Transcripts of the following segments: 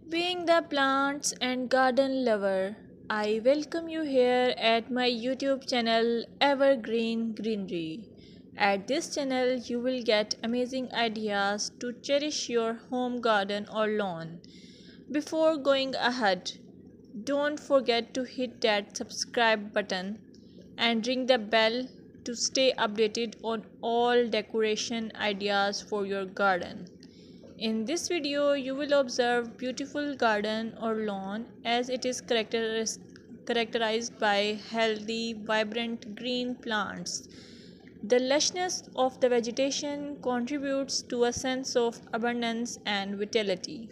Being the plants and garden lover, I welcome you here at my YouTube channel Evergreen Greenery. At this channel, you will get amazing ideas to cherish your home garden or lawn. Before going ahead, don't forget to hit that subscribe button and ring the bell to stay updated on all decoration ideas for your garden. In this video, you will observe beautiful garden or lawn as it is characterized by healthy, vibrant green plants. The lushness of the vegetation contributes to a sense of abundance and vitality.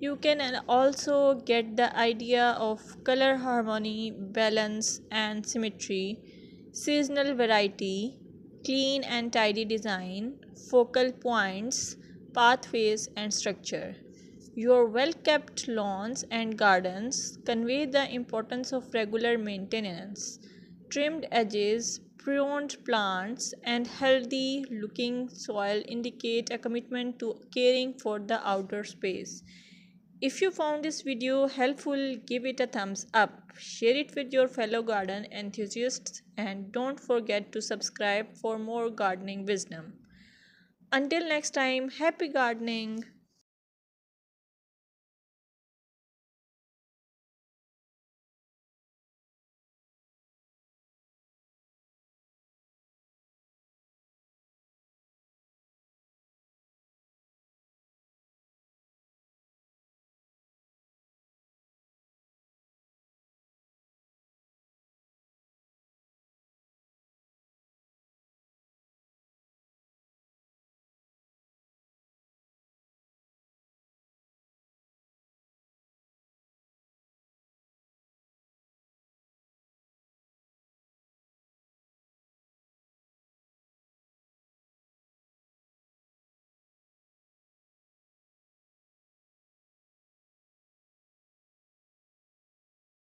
You can also get the idea of color harmony, balance, and symmetry, seasonal variety, clean and tidy design, focal points, pathways, and structure. Your well kept lawns and gardens convey the importance of regular maintenance. Trimmed edges, pruned plants, and healthy looking soil indicate a commitment to caring for the outdoor space. If you found this video helpful, give it a thumbs up, share it with your fellow garden enthusiasts, and don't forget to subscribe for more gardening wisdom. Until next time, happy gardening!